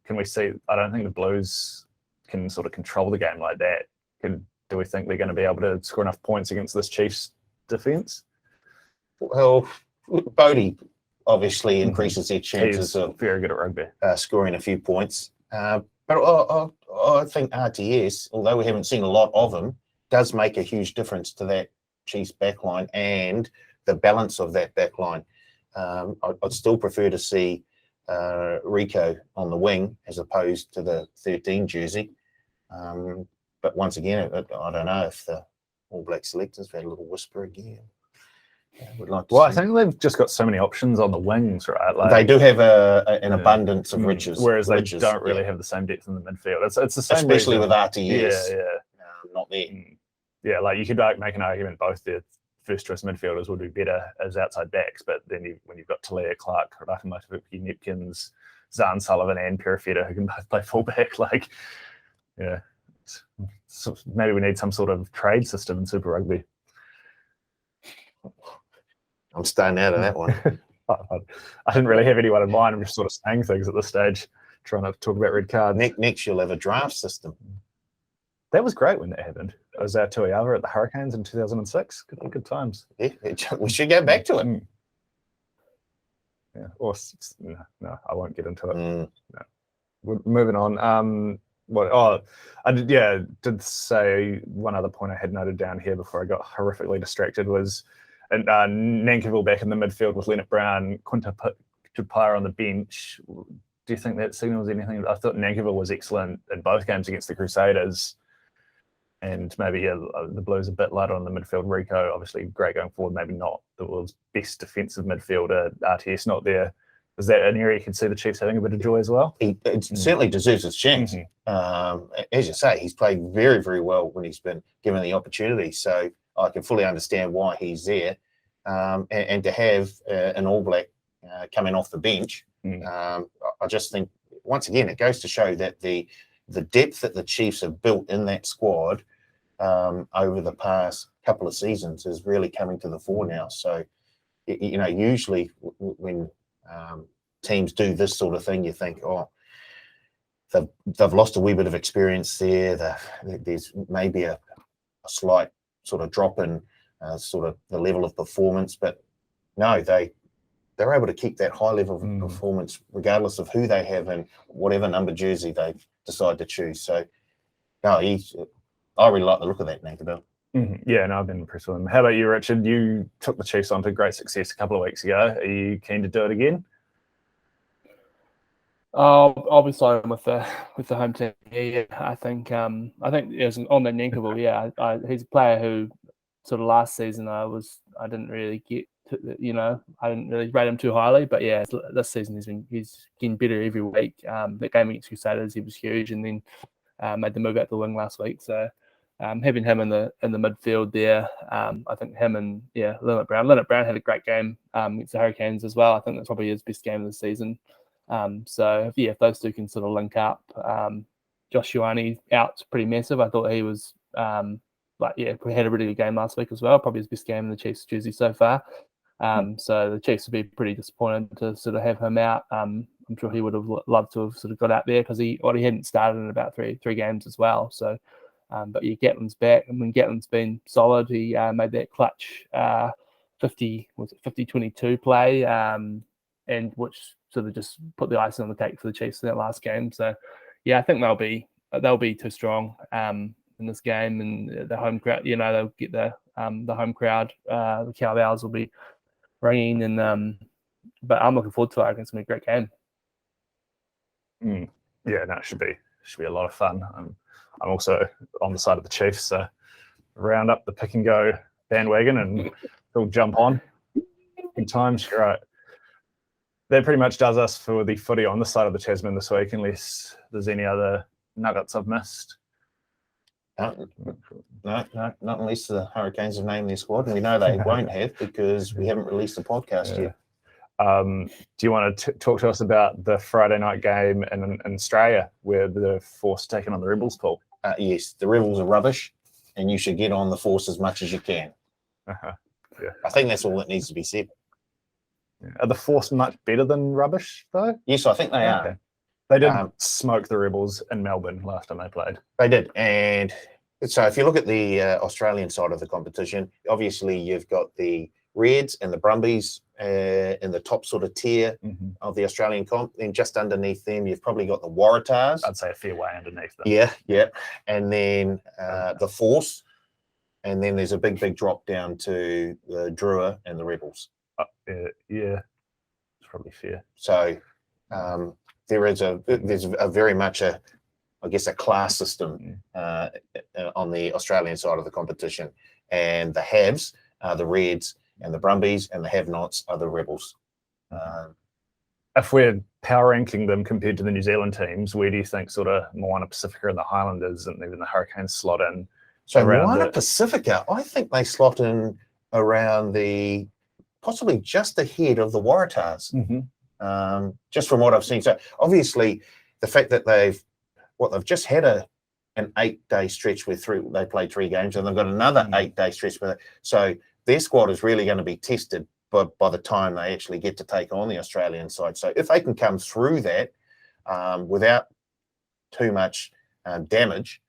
Can we see? I don't think the Blues can sort of control the game like that. Do we think they're going to be able to score enough points against this Chiefs defence? Well, Bodie obviously increases their chances of very good at rugby, scoring a few points. But I think RTS, although we haven't seen a lot of him, does make a huge difference to that Chiefs backline and the balance of that backline. I'd still prefer to see Rico on the wing as opposed to the 13 jersey. But once again, I don't know if the All Black selectors have had a little whisper again. Would like to I think they've just got so many options on the wings, right? They do have an abundance of riches, whereas they don't really have the same depth in the midfield. It's the same, especially with RTS. Not there. Yeah, you could make an argument both their first choice midfielders would be better as outside backs, but then when you've got Talia, Clark, Rakamotovuki, Nepkins, Zahn Sullivan, and Perifeta who can both play fullback, so maybe we need some sort of trade system in Super Rugby. I'm staying out of that one. I didn't really have anyone in mind. I'm just sort of saying things at this stage, trying to talk about red cards. Next, you'll have a draft system. That was great when that happened. I was at Tuiava at the Hurricanes in 2006. Good times. Yeah, we should go back to it. Yeah. Or no, I won't get into it. No. We're moving on. I did say one other point I had noted down here before I got horrifically distracted was Nankivell back in the midfield with Leonard Brown, Quinta Tupara on the bench. Do you think that signals anything? I thought Nankivell was excellent in both games against the Crusaders. And maybe the Blues a bit lighter on the midfield. Rico, obviously great going forward, maybe not the world's best defensive midfielder. RTS not there. Is that an area you can see the Chiefs having a bit of joy as well? It certainly deserves its chance. As you say, he's played very, very well when he's been given the opportunity. So I can fully understand why he's there. And to have an All Black coming off the bench, I just think, once again, it goes to show that the depth that the Chiefs have built in that squad over the past couple of seasons is really coming to the fore now. So, usually when teams do this sort of thing, you think, they've lost a wee bit of experience there. There's maybe a slight sort of drop in sort of the level of performance, but no, they they're able to keep that high level of performance regardless of who they have and whatever number jersey they decide to choose. So, no, I really like the look of that Nankivell. Yeah, no, I've been impressed with him. How about you, Richard? You took the Chiefs on to great success a couple of weeks ago. Are you keen to do it again? I'll be siding with the home team. Yeah, I think it was on the Nankivell. Yeah, he's a player who sort of last season I didn't really get to, I didn't really rate him too highly, but yeah, this season he's getting better every week. That game against Crusaders, he was huge, and then made the move out the wing last week. So having him in the midfield there, I think him and Leonard Brown. Leonard Brown had a great game against the Hurricanes as well. I think that's probably his best game of the season. So if those two can sort of link up, Josh Ioane out's pretty massive. I thought he was we had a really good game last week as well. Probably his best game in the Chiefs jersey so far. So the Chiefs would be pretty disappointed to sort of have him out. I'm sure he would have loved to have sort of got out there because he hadn't started in about three games as well. So, but Gatlin's back, and when Gatlin's been solid, he made that clutch 50-22 play, and which sort of just put the icing on the cake for the Chiefs in that last game. So, yeah, I think they'll be too strong in this game, and the home crowd. They'll get the home crowd. The cowbells will be ringing, and but I'm looking forward to it. I think it's gonna be a great game. Yeah, no, it should be a lot of fun. I'm also on the side of the Chiefs, so round up the pick and go bandwagon and we'll jump on in times. Right. That pretty much does us for the footy on the side of the Tasman this week, unless there's any other nuggets I've missed. No, not unless the Hurricanes have named their squad, and we know they won't have because we haven't released the podcast yet. Do you want to talk to us about the Friday night game in Australia where the Force taken on the Rebels, Paul? Yes, the Rebels are rubbish, and you should get on the Force as much as you can. Yeah. I think that's all that needs to be said. Yeah. Are the Force much better than rubbish, though? Yes, I think they are. They did smoke the Rebels in Melbourne last time they played. They did. And so if you look at the Australian side of the competition, obviously you've got the Reds and the Brumbies in the top sort of tier of the Australian comp. Then just underneath them, you've probably got the Waratahs. I'd say a fair way underneath them. Yeah. And then the Force. And then there's a big drop down to the Drua and the Rebels. Yeah, it's probably fair. So there's a very much a class system on the Australian side of the competition, and the haves are the Reds and the Brumbies, and the have-nots are the Rebels. If we're power ranking them compared to the New Zealand teams, where do you think sort of Moana Pacifica and the Highlanders and even the Hurricanes slot in? So Moana Pacifica, I think they slot in around possibly just ahead of the Waratahs. Just from what I've seen. So obviously the fact that they've just had an 8-day stretch where they played 3 games, and they've got another 8-day stretch with it. So their squad is really going to be tested by the time they actually get to take on the Australian side. So if they can come through that without too much damage,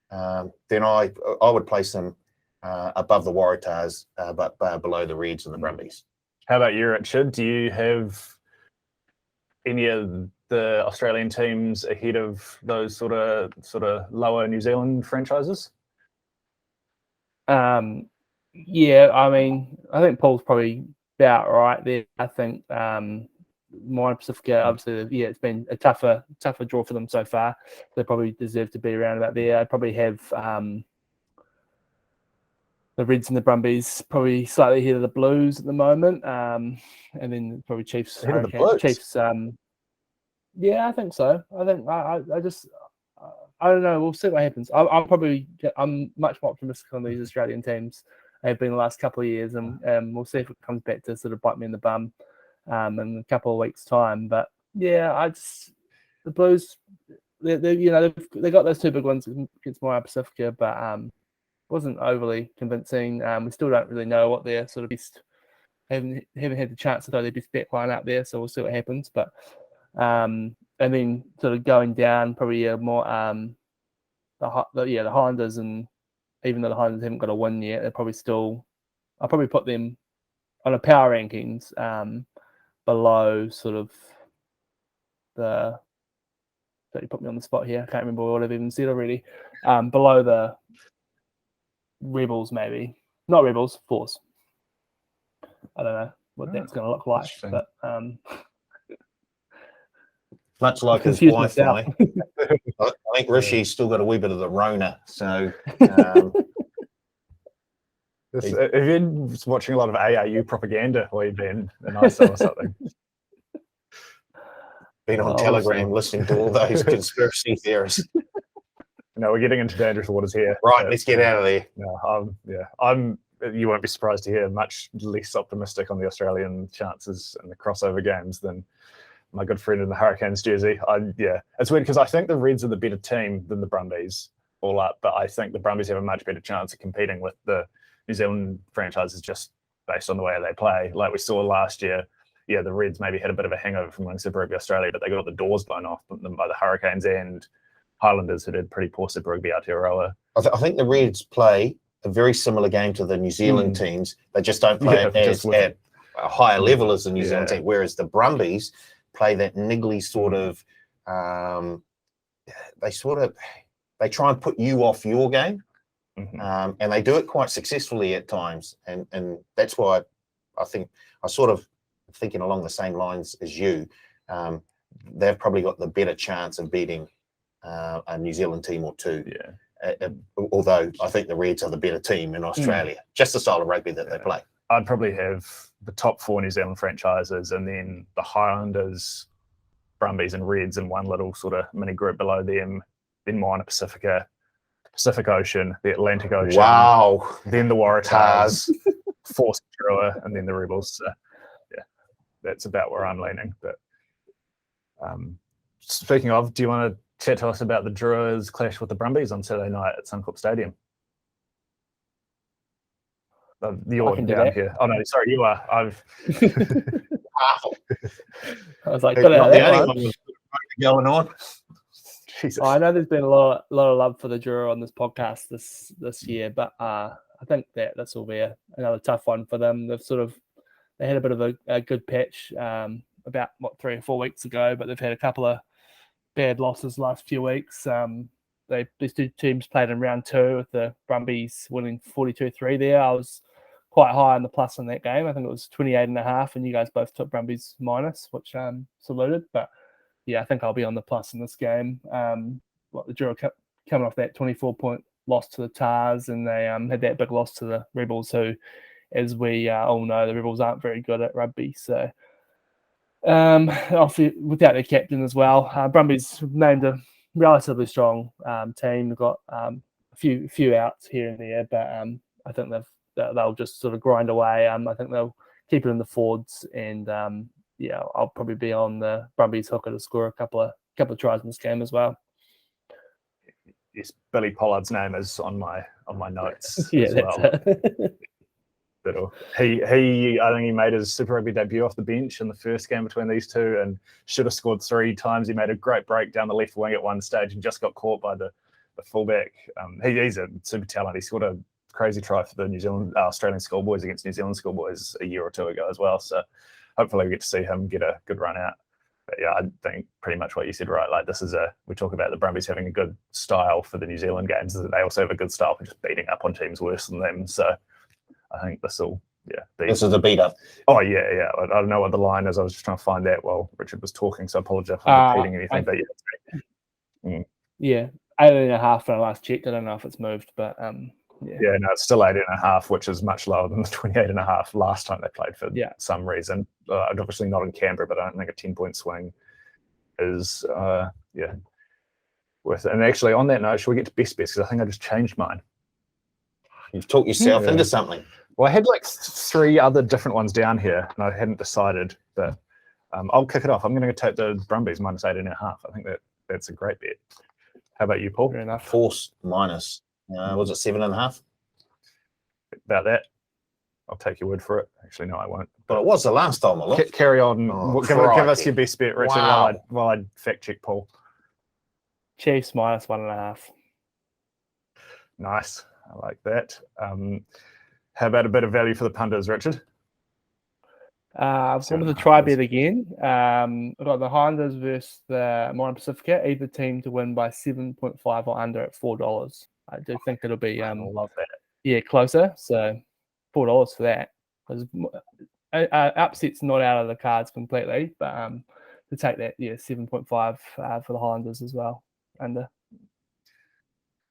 then I would place them above the Waratahs, but below the Reds and the Brumbies. How about you, Richard? Do you have any of the Australian teams ahead of those sort of lower New Zealand franchises? Yeah, I mean, I think Paul's probably about right there. I think Moana Pacifica, obviously, it's been a tougher draw for them so far. They probably deserve to be around about there. I'd probably have the Reds and the Brumbies probably slightly ahead of the Blues at the moment, and then probably Chiefs. Ahead of the Blues? Chiefs. Yeah, I think so. I think I don't know. We'll see what happens. I'm much more optimistic on these Australian teams. They've been the last couple of years, and we'll see if it comes back to sort of bite me in the bum in a couple of weeks' time. But yeah, the Blues, they got those 2 big ones against Moana Pacifica, but wasn't overly convincing. We still don't really know what their sort of best. Haven't had the chance to throw their best backline out there, so we'll see what happens. But and then sort of going down, probably more the Highlanders, and even though the Highlanders haven't got a win yet, they're probably still. I'll probably put them on a power rankings. below sort of the. So you put me on the spot here. I can't remember what I've even said already. Below the Rebels, maybe not Rebels, Force. I don't know what that's going to look like, but much like his confused Wi-Fi. myself. I think Rishi's still got a wee bit of the Rona, so Have you been watching a lot of ARU propaganda while you've been in ISO or something? been on Telegram listening to all those conspiracy theories. No, we're getting into dangerous waters here. Right, let's get out of there. No, I'm. You won't be surprised to hear much less optimistic on the Australian chances in the crossover games than my good friend in the Hurricanes jersey. It's weird because I think the Reds are the better team than the Brumbies all up, but I think the Brumbies have a much better chance of competing with the New Zealand franchises just based on the way they play. Like we saw last year, the Reds maybe had a bit of a hangover from winning Super Rugby Australia, but they got the doors blown off them by the Hurricanes and Highlanders, who did pretty poor Super Rugby Aotearoa. I think the Reds play a very similar game to the New Zealand teams. They just don't play at a higher level as the New Zealand team, whereas the Brumbies play that niggly sort of they try and put you off your game, and they do it quite successfully at times, and that's why I think I sort of thinking along the same lines as you. They've probably got the better chance of beating a New Zealand team or two. Although I think the Reds are the better team in Australia, just the style of rugby that they play. I'd probably have the top 4 New Zealand franchises and then the Highlanders, Brumbies and Reds in one little sort of mini group below them, then Moana Pacifica, Pacific Ocean, the Atlantic Ocean. Wow. Then the Waratahs, Force Drua, and then the Rebels. So, that's about where I'm leaning. But speaking of, do you want to chat to us about the Druas clash with the Brumbies on Saturday night at Suncorp Stadium? You're down here. Oh no, sorry, you are. I was like, got out the only one going on. Jesus. I know there's been a lot of love for the Drua on this podcast this year, but I think that this will be another tough one for them. They had a bit of a good patch about 3 or 4 weeks ago, but they've had a couple of bad losses the last few weeks. These two teams played in round 2 with the Brumbies winning 42-3 there. I was quite high on the plus in that game. I think it was 28.5, and you guys both took Brumbies minus, which saluted. But I think I'll be on the plus in this game. The Drua coming off that 24-point loss to the Tars, and they had that big loss to the Rebels, who, as we all know, the Rebels aren't very good at rugby. So without their captain as well, Brumbies named a relatively strong team. They've got a few outs here and there, but I think they'll just sort of grind away. I think they'll keep it in the forwards, and I'll probably be on the Brumbies hooker to score a couple of tries in this game as well. Yes, Billy Pollard's name is on my notes. That's it. But I think he made his Super Rugby debut off the bench in the first game between these two and should have scored 3 times. He made a great break down the left wing at one stage and just got caught by the fullback. He's a super talent. He scored a crazy try for the Australian schoolboys against New Zealand schoolboys a year or 2 ago as well. So hopefully we get to see him get a good run out. But I think pretty much what you said, right? Like we talk about the Brumbies having a good style for the New Zealand games. They also have a good style for just beating up on teams worse than them. So I think this will, This is a beat up. Oh, yeah. I don't know what the line is. I was just trying to find that while Richard was talking, so I apologize for repeating anything. But 8.5 when I last checked. I don't know if it's moved, but it's still 8.5, which is much lower than the 28.5 last time they played for some reason. Obviously not in Canberra, but I don't think a 10-point swing is worth it. And actually, on that note, should we get to best bets? Because I think I just changed mine. You've talked yourself into something. Well, I had like 3 other different ones down here, and I hadn't decided. But I'll kick it off. I'm going to take the Brumbies minus 8.5. I think that's a great bet. How about you, Paul? Fair enough. Force minus. Was it 7.5? About that. I'll take your word for it. Actually, no, I won't. But it was the last time I looked. Carry on. Give us your best bet, Richard, while I fact check Paul. Chiefs minus 1.5. Nice. I like that. How about a bit of value for the punters, Richard? I've gone with the try bet again. I've got the Highlanders versus the Moana Pacifica, either team to win by 7.5 or under at $4. I do think it'll be I love that. yeah, closer. So $4 for that. Because upset's not out of the cards completely, but to take that, 7.5 for the Highlanders as well. Under.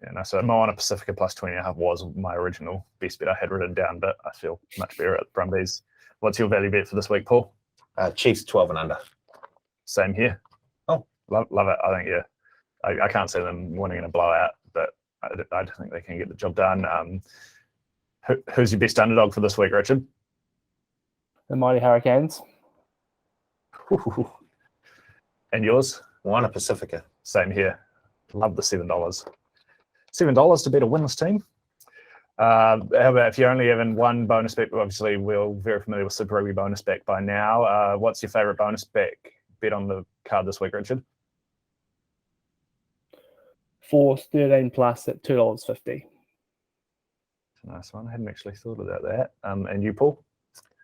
Yeah, no, so Moana Pacifica plus 20.5 was my original best bet I had written down, but I feel much better at Brumbies. What's your value bet for this week, Paul? Chiefs 12 and under. Same here. Oh, love it. I think I can't see them winning in a blowout, but I think they can get the job done. Who's your best underdog for this week, Richard? The Mighty Hurricanes. And yours? Moana Pacifica. Same here. Love the $7. $7 to bet a winless team. How about if you're only having one bonus bet? Obviously, we're very familiar with Super Rugby bonus bet by now. What's your favourite bonus bet on the card this week, Richard? Force 13 plus at $2.50. Nice one. I hadn't actually thought about that. And you, Paul?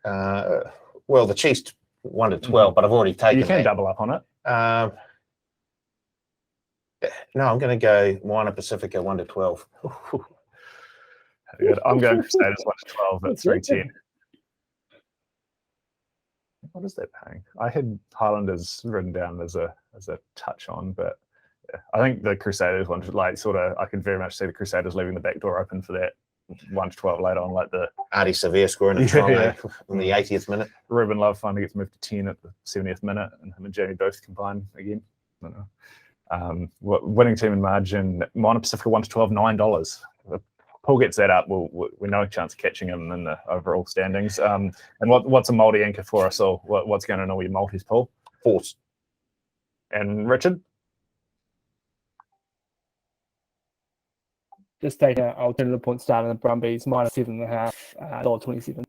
Well, the Chiefs 1 to 12, but I've already taken. You can that. double up on it. No, I'm going to go Moana Pacifica 1 to 12. Good. I'm going Crusaders 1 to 12 at 310. What is that paying? I had Highlanders written down as a touch on, but yeah, I think the Crusaders one, like I could very much see the Crusaders leaving the back door open for that 1 to 12 later on, like the Artie Severe scoring a try in the 80th minute. Ruben Love finally gets moved to 10 at the 70th minute, and him and Jamie both combine again. I don't know. Winning team in margin, Moana Pacifica 1 to 12, $9. If Paul gets that up, we're no chance of catching him in the overall standings. And what's a multi anchor for us all? What's going to know your multis, Paul? Force. And Richard? Just take an alternative point start on the Brumbies, minus 7.5, $1.27.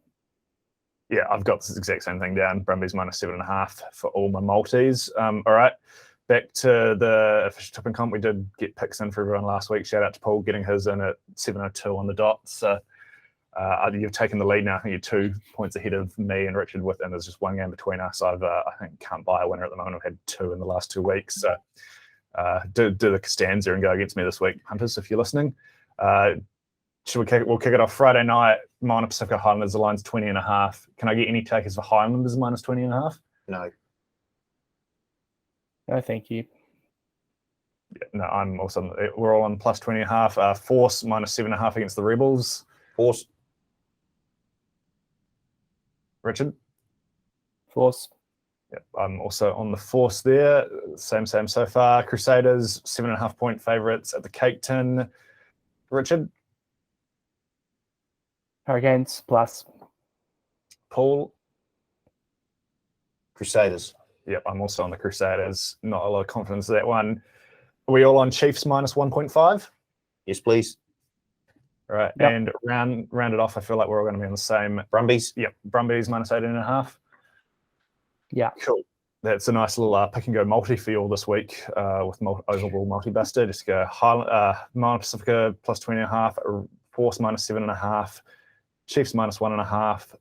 Yeah, I've got this exact same thing down. Brumbies minus 7.5 for all my multis. All right. Back to the official tipping comp. We did get picks in for everyone last week. Shout out to Paul getting his in at 7:02 on the dot. So you've taken the lead now. I think you're 2 points ahead of me and Richard and there's just one game between us. I think can't buy a winner at the moment. I've had 2 in the last 2 weeks. So do the Costanza and go against me this week, Hunters, if you're listening. We'll kick it off Friday night. Moana Pacifica Highlanders, the line's 20.5. Can I get any takers for Highlanders minus 20.5? No. No, thank you. Yeah, no, I'm also. We're all on plus 20.5. Force minus 7.5 against the Rebels. Force. Richard? Force. Yeah, I'm also on the Force there. Same so far. Crusaders, 7.5 point favourites at the Cake Tin. Richard? Hurricanes plus. Paul? Crusaders. Yep, I'm also on the Crusaders. Not a lot of confidence in that one. Are we all on Chiefs minus 1.5? Yes, please. All right, Yep. and round it off, I feel like we're all going to be on the same. Brumbies. Yep, Brumbies minus 18.5. Yeah. Cool. That's a nice little pick and go multi for you all this week with overall multi-buster. Just go Moana Pacifica plus 20.5, Force minus 7.5, Chiefs minus 1.5,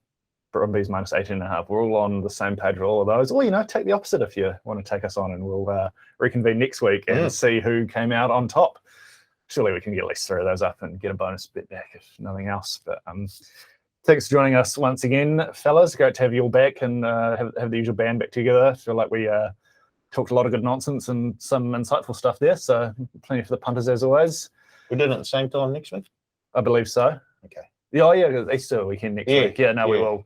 Brumbies minus 18.5. We're all on the same page for all of those. Or, take the opposite if you want to take us on, and we'll reconvene next week and see who came out on top. Surely we can get at least 3 of those up and get a bonus bet back if nothing else. But thanks for joining us once again, fellas. Great to have you all back and have the usual band back together. I feel like we talked a lot of good nonsense and some insightful stuff there. So plenty for the punters as always. We're doing it at the same time next week? I believe so. Okay. Yeah, Easter weekend next week. Yeah, no, we will.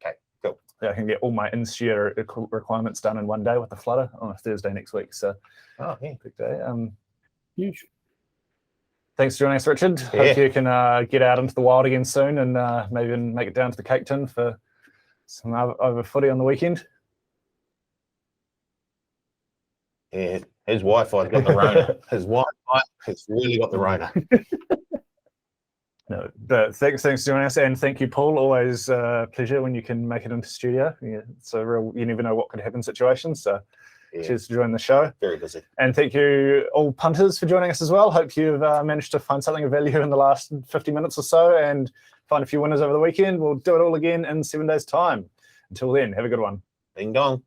Okay, cool. Yeah, I can get all my in-studio requirements done in one day with the flutter on a Thursday next week. So, big day. Huge. Thanks for joining us, Richard. Yeah. Hope you can get out into the wild again soon and maybe even make it down to the Cake Tin for some over footy on the weekend. Yeah, his Wi-Fi's got the Rona. His Wi-Fi has really got the Rona. No, but thanks for joining us, and thank you, Paul. Always a pleasure when you can make it into studio. Yeah, it's a real, you never know what could happen situation. So, cheers for joining the show. Very busy. And thank you, all punters, for joining us as well. Hope you've managed to find something of value in the last 50 minutes or so and find a few winners over the weekend. We'll do it all again in 7 days' time. Until then, have a good one. Ding dong.